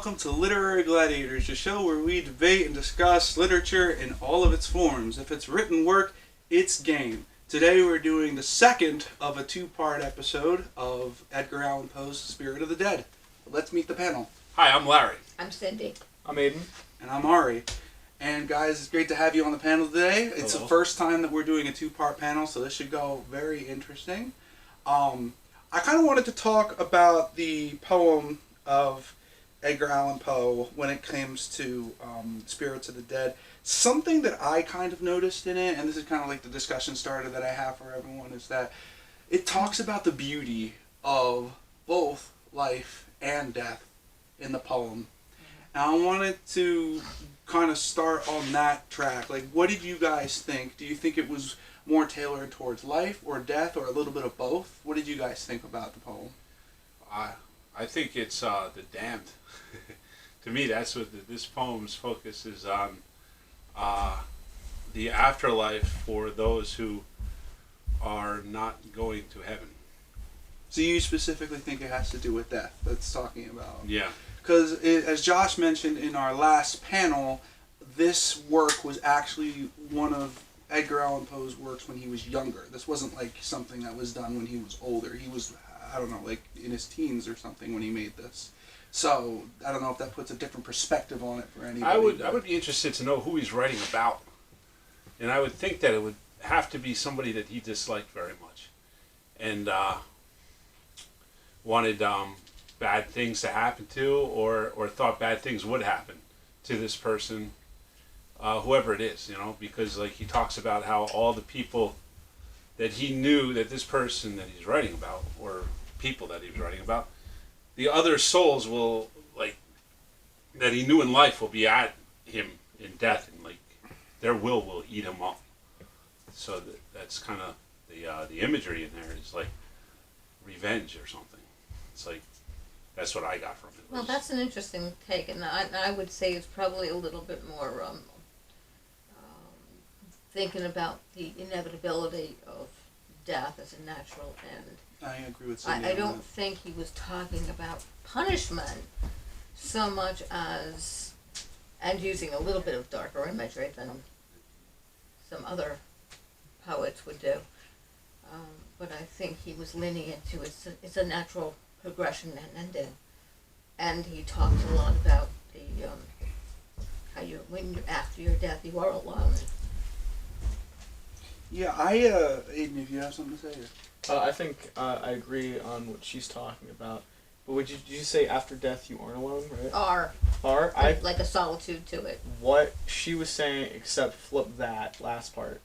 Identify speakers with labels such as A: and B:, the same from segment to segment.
A: welcome to Literary Gladiators, the show where we debate and discuss literature in all of its forms. If it's written work, it's game. Today we're doing the second of a two-part episode of Edgar Allan Poe's Spirit of the Dead. Let's meet the panel.
B: Hi, I'm Larry.
C: I'm Cyndi.
D: I'm Aidan.
A: And I'm Ari. And guys, it's great to have you on the panel today. It's
B: Hello.
A: the first time that we're doing a two-part panel, so this should go very interesting. I kind of wanted to talk about the poem of Edgar Allan Poe when it comes to Spirits of the Dead. Something that I kind of noticed in it, and this is kind of like the discussion starter that I have for everyone, is that it talks about the beauty of both life and death in the poem. And I wanted to kind of start on that track. Like, what did you guys think? Do you think it was more tailored towards life or death or a little bit of both? What did you guys think about the poem?
B: I think it's the damned. To me, that's what this poem's focus is on. The afterlife for those who are not going to heaven.
A: So you specifically think it has to do with death? That's talking about.
B: Yeah.
A: Because as Josh mentioned in our last panel, this work was actually one of Edgar Allan Poe's works when he was younger. This wasn't like something that was done when he was older. He was, I don't know, like in his teens or something when he made this. So I don't know if that puts a different perspective on it for anybody.
B: I would be interested to know who he's writing about. And I would think that it would have to be somebody that he disliked very much. And wanted bad things to happen to, or thought bad things would happen to this person, whoever it is, you know, because like he talks about how all the people that he knew that this person that he's writing about, or people that he was writing about, the other souls will, like, that he knew in life will be at him in death, and like their will eat him up. So that's kind of the imagery in there is like revenge or something. It's like, that's what I got from it.
C: Well, that's an interesting take, and I would say it's probably a little bit more thinking about the inevitability of death as a natural end.
A: I agree with Cyndi.
C: I don't think he was talking about punishment so much as, and using a little bit of darker imagery than some other poets would do. But I think he was leaning into it's a natural progression and ending. And he talked a lot about the how after your death you are alone.
A: Yeah, Aidan, if you have something to say here.
D: I think I agree on what she's talking about. But did you say after death you aren't alone, right? Are?
C: Like a solitude to it.
D: What she was saying, except flip that last part.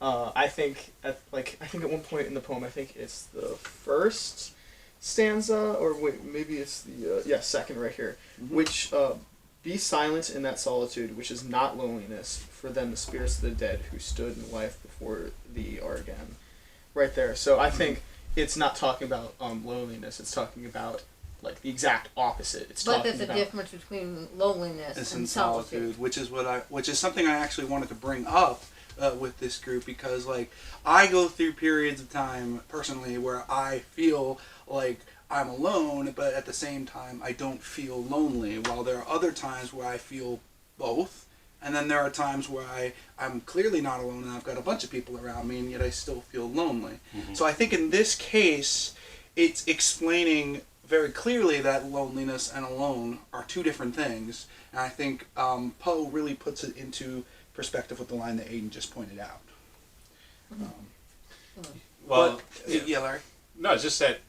D: I think at one point in the poem, I think it's the first stanza, or wait, maybe it's the second right here, which be silent in that solitude, which is not loneliness, for then the spirits of the dead who stood in life before thee are again. Right there. So I think it's not talking about loneliness. It's talking about like the exact opposite.
C: But there's a difference between loneliness and solitude,
A: which is something I actually wanted to bring up with this group, because like I go through periods of time personally where I feel like I'm alone, but at the same time I don't feel lonely, while there are other times where I feel both, and then there are times where I'm clearly not alone and I've got a bunch of people around me, and yet I still feel lonely. Mm-hmm. So I think in this case it's explaining very clearly that loneliness and alone are two different things, and I think Poe really puts it into perspective with the line that Aidan just pointed out. Yeah, Larry?
B: No, it's just that,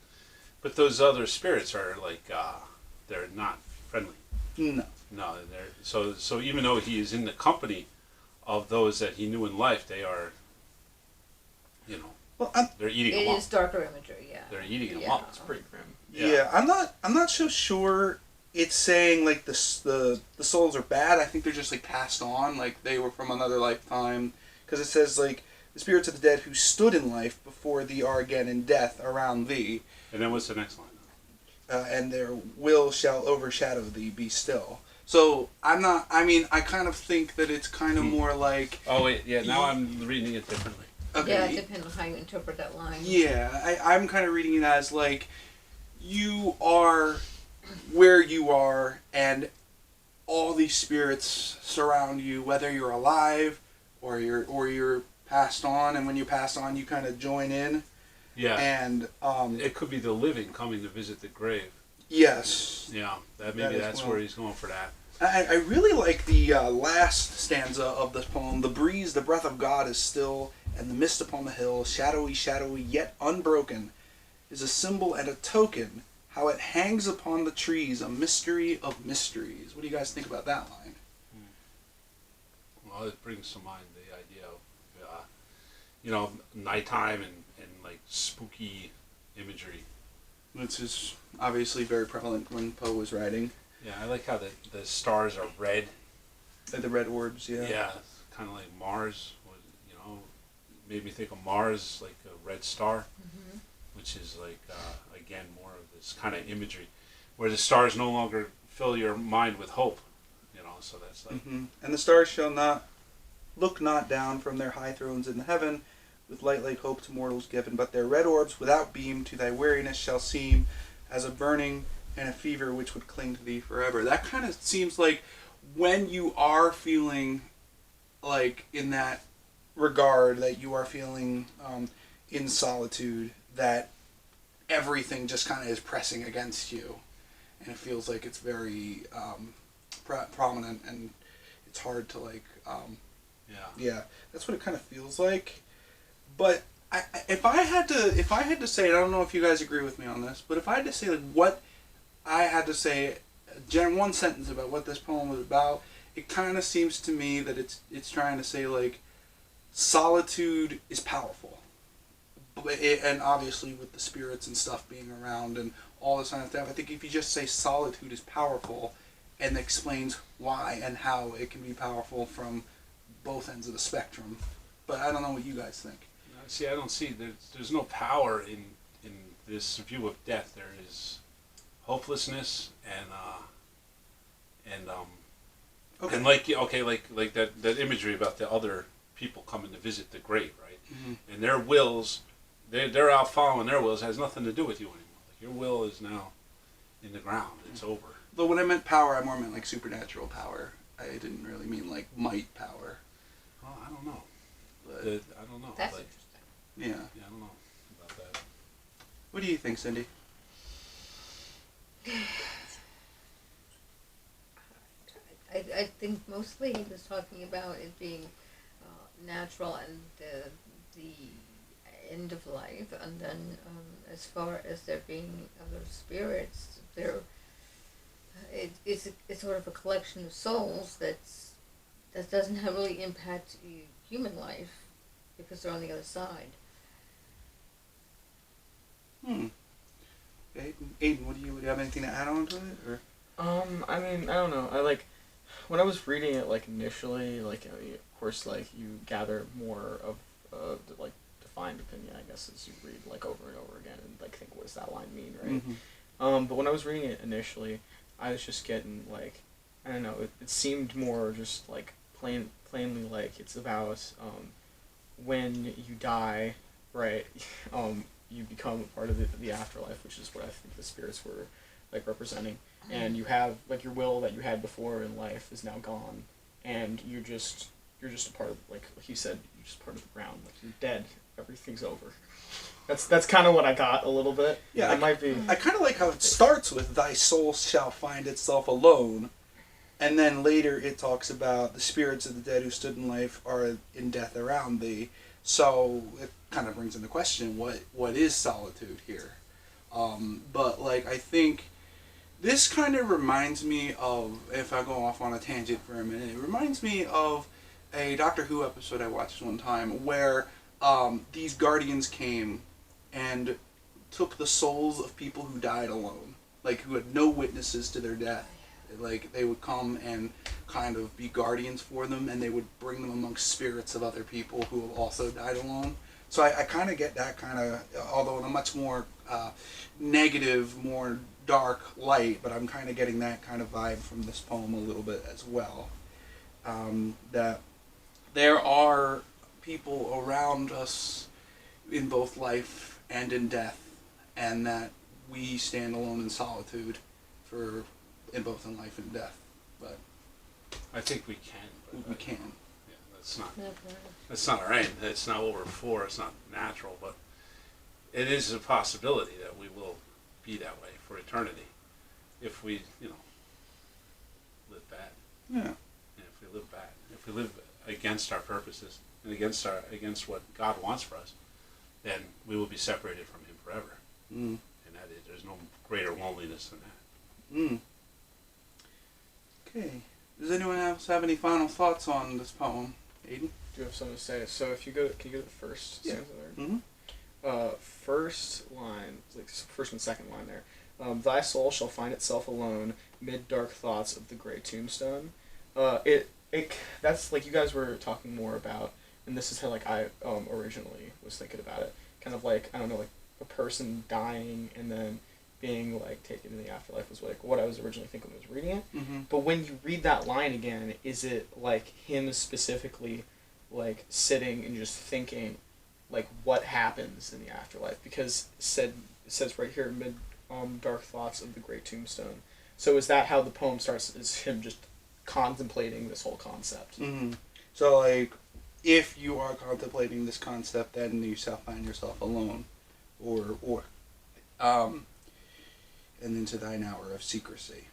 B: but those other spirits are like, they're not friendly.
A: No.
B: No, so even though he is in the company of those that he knew in life, they are, you know, they're eating him up.
C: It is darker imagery, yeah.
B: They're eating him up.
D: It's pretty grim.
A: Yeah, I'm not so sure it's saying like the souls are bad. I think they're just like passed on, like they were from another lifetime, because it says like the spirits of the dead who stood in life before thee are again in death around thee.
B: And then what's the next line?
A: And their will shall overshadow thee, be still. So I kind of think that it's kind of more like...
B: Oh wait, yeah, now I'm reading it differently.
A: Okay.
C: Yeah, it depends on how you interpret that line.
A: Yeah, I'm kind of reading it as like, you are where you are, and all these spirits surround you, whether you're alive or you're passed on, and when you pass on, you kind of join in.
B: Yeah.
A: And
B: It could be the living coming to visit the grave.
A: yes,
B: Yeah,
A: That
B: maybe
A: as
B: that's
A: well.
B: where he's going for that.
A: I really like the last stanza of this poem. The breeze, the breath of God is still, and the mist upon the hill, shadowy, shadowy, yet unbroken, is a symbol and a token, how it hangs upon the trees, a mystery of mysteries. What do you guys think about that line?
B: Well, it brings to mind the idea of, nighttime and like spooky imagery.
A: Which is obviously very prevalent when Poe was writing.
B: Yeah, I like how the stars are red.
A: The red orbs, yeah.
B: Yeah, kind of like Mars. Made me think of Mars, like a red star, which is like, again, more of this kind of imagery, where the stars no longer fill your mind with hope. So that's like...
A: And the stars shall not look not down from their high thrones in heaven, with light like hope to mortals given, but their red orbs without beam to thy weariness shall seem as a burning and a fever which would cling to thee forever. That kind of seems like when you are feeling like in that regard, that you are feeling in solitude, that everything just kind of is pressing against you, and it feels like it's very prominent, and it's hard to like yeah, that's what it kind of feels like. But if I had to say, and I don't know if you guys agree with me on this, but if I had to say like what I had to say, one sentence about what this poem was about, it kind of seems to me that it's trying to say like solitude is powerful, and obviously with the spirits and stuff being around and all this kind of stuff, I think if you just say solitude is powerful, and explains why and how it can be powerful from both ends of the spectrum. But I don't know what you guys think.
B: See, I don't see there's no power in this view of death. There is hopelessness
A: Okay.
B: and like that imagery about the other people coming to visit the grave, right? And their wills, they're out following their wills. It has nothing to do with you anymore. Like your will is now in the ground. It's over.
A: Though when I meant power, I more meant like supernatural power. I didn't really mean like might power.
B: Well, I don't know.
A: But
B: I don't know.
C: That's
B: Like,
C: interesting.
A: yeah.
B: I don't know about that.
A: What do you think, Cyndi?
C: I think mostly he was talking about it being natural and the end of life, and then as far as there being other spirits, it's sort of a collection of souls that doesn't have really impact human life because they're on the other side.
A: Aidan, would you have anything to add on to it, or?
D: I mean, I don't know. I like when I was reading it like initially, like of course, like you gather more of the, like defined opinion, I guess, as you read like over and over again and like think, what does that line mean, right? But when I was reading it initially, I was just getting like, I don't know, it seemed more just like plainly like it's about when you die, right? You become a part of the afterlife, which is what I think the spirits were like representing. And you have like your will that you had before in life is now gone, and you're just a part of, like he said, you're just part of the ground. Like you're dead. Everything's over. That's kind of what I got a little bit.
A: Yeah,
D: it might be.
A: I kind of like how it starts with "Thy soul shall find itself alone," and then later it talks about the spirits of the dead who stood in life are in death around thee. So it kind of brings into question what is solitude here. But like I think this kind of reminds me of, if I go off on a tangent for a minute, it reminds me of a Doctor Who episode I watched one time where these guardians came and took the souls of people who died alone, like who had no witnesses to their death. Like they would come and kind of be guardians for them, and they would bring them amongst spirits of other people who have also died alone. So I kind of get that kind of, although in a much more negative, more dark light, but I'm kind of getting that kind of vibe from this poem a little bit as well. That there are people around us in both life and in death, and that we stand alone in solitude for in both in life and death. But
B: I think we can. But
A: we can.
B: Yeah, that's not our aim. That's not what we're for. It's not natural, but it is a possibility that we will be that way for eternity if we, live bad.
A: Yeah.
B: And if we live bad, if we live against our purposes and against what God wants for us, then we will be separated from Him forever.
A: Mm.
B: And there's no greater loneliness than that.
A: Mm. Okay. Does anyone else have any final thoughts on this poem, Aidan?
D: Do you have something to say? So if you go, can you go to the first stanza there?
A: Mm-hmm.
D: First line, like first and second line there. Thy soul shall find itself alone mid dark thoughts of the gray tombstone. That's like you guys were talking more about, and this is how like I originally was thinking about it. Kind of like, I don't know, like a person dying and then being like taken to the afterlife was like what I was originally thinking when I was reading it.
A: Mm-hmm.
D: But when you read that line again, is it like him specifically like sitting and just thinking like what happens in the afterlife? Because it says right here mid dark thoughts of the great tombstone. So is that how the poem starts? Is him just contemplating this whole concept?
A: Mm-hmm. So like, if you are contemplating this concept, then you shall find yourself alone, or and into thine hour of secrecy.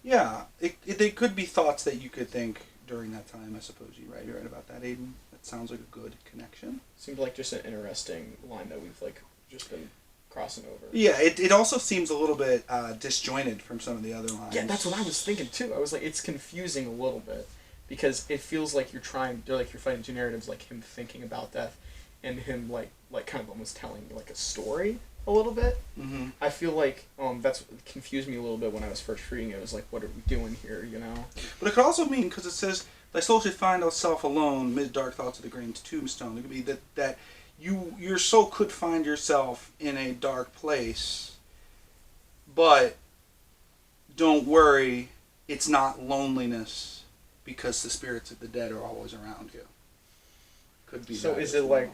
A: Yeah, they could be thoughts that you could think during that time. I suppose you're right about that, Aidan. That sounds like a good connection.
D: Seemed like just an interesting line that we've like just been crossing over.
A: Yeah, it also seems a little bit disjointed from some of the other lines.
D: Yeah, that's what I was thinking too. I was like, it's confusing a little bit because it feels like you're fighting two narratives, like him thinking about death and him like kind of almost telling like a story a little bit.
A: Mm-hmm.
D: I feel like that's what confused me a little bit when I was first reading it. It was like, what are we doing here, you know?
A: But it could also mean, because it says, thy soul should find itself alone mid dark thoughts of the green tombstone. It could be that your soul could find yourself in a dark place, but don't worry, it's not loneliness because the spirits of the dead are always around you. Could be.
D: So
A: that
D: is
A: as
D: it
A: well.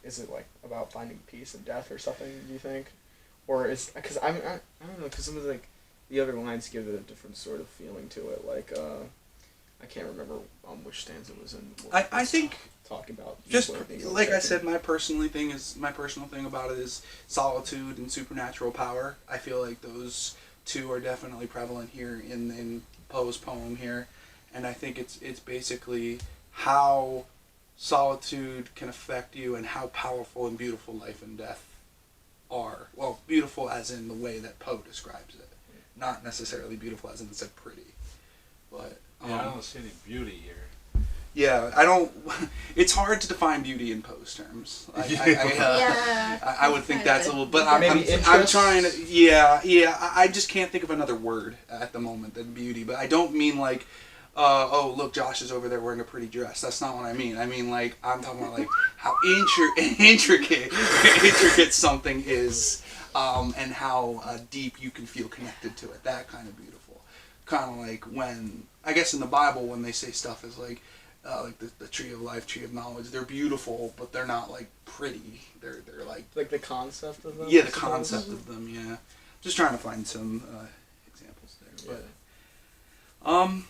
D: is it like about finding peace in death or something? Do you think, or is because I don't know, because some of the other lines give it a different sort of feeling to it. Like I can't remember which stanza it was in.
A: I think
D: talking about
A: just
D: being
A: like I
D: overtaken.
A: said, my personal thing about it is solitude and supernatural power. I feel like those two are definitely prevalent here in Poe's poem here, and I think it's basically how solitude can affect you and how powerful and beautiful life and death are. Well, beautiful as in the way that Poe describes it, not necessarily beautiful as in it's like pretty, but
B: Yeah, I don't see any beauty here.
A: yeah, I don't. It's hard to define beauty in Poe's terms. I would think that's a little, but I'm trying to. Yeah. I just can't think of another word at the moment than beauty. But I don't mean like, oh look, Josh is over there wearing a pretty dress. That's not what I mean. I mean like I'm talking about like how intricate something is, and how deep you can feel connected to it. That kind of beautiful. Kind of like when I guess in the Bible when they say stuff is like the tree of life, tree of knowledge. They're beautiful, but they're not like pretty. They're like
D: the concept of them.
A: yeah, the concept of them. Yeah, just trying to find some examples there. But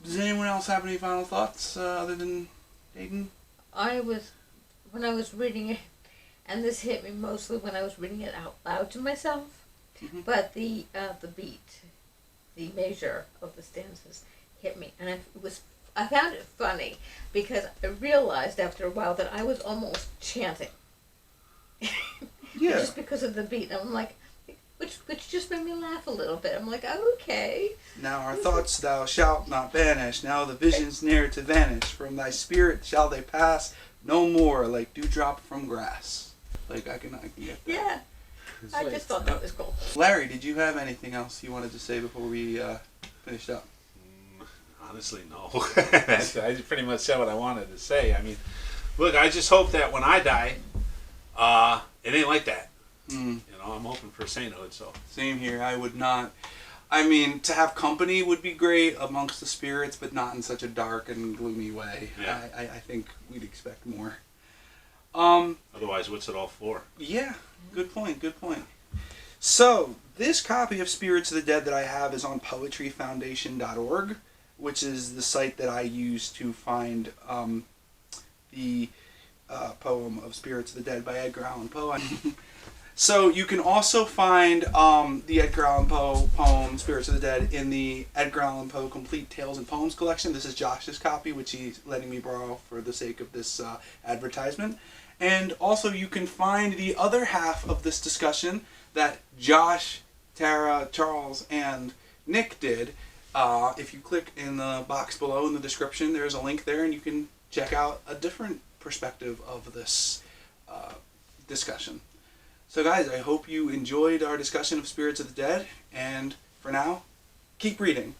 A: does anyone else have any final thoughts other than Aidan?
C: When I was reading it, and this hit me mostly when I was reading it out loud to myself.
A: Mm-hmm.
C: But the beat, the measure of the stanzas hit me, and I found it funny because I realized after a while that I was almost chanting.
A: Yeah.
C: Just because of the beat, and I'm like, which just made me laugh a little bit. I'm like, okay.
A: Now our thoughts thou shalt not banish. Now the visions near to vanish. From thy spirit shall they pass no more, like dewdrop from grass. Like I can get that.
C: Yeah. I just thought that was cool.
A: Larry, did you have anything else you wanted to say before we finished up?
B: Honestly, no. I pretty much said what I wanted to say. I mean, look, I just hope that when I die, it ain't like that.
A: Mm.
B: You know, I'm hoping for sainthood, so.
A: Same here. I would not. I mean, to have company would be great amongst the spirits, but not in such a dark and gloomy way.
B: Yeah.
A: I think we'd expect more.
B: Otherwise, what's it all for?
A: Yeah. Good point. So, This copy of Spirits of the Dead that I have is on poetryfoundation.org, which is the site that I use to find the poem of Spirits of the Dead by Edgar Allan Poe. So you can also find the Edgar Allan Poe poem Spirits of the Dead in the Edgar Allan Poe Complete Tales and Poems collection. This is Josh's copy, which he's letting me borrow for the sake of this advertisement. And also you can find the other half of this discussion that Josh, Tara, Charles, and Nick did. If you click in the box below in the description, there's a link there, and you can check out a different perspective of this discussion. So guys, I hope you enjoyed our discussion of Spirits of the Dead, and for now, keep reading.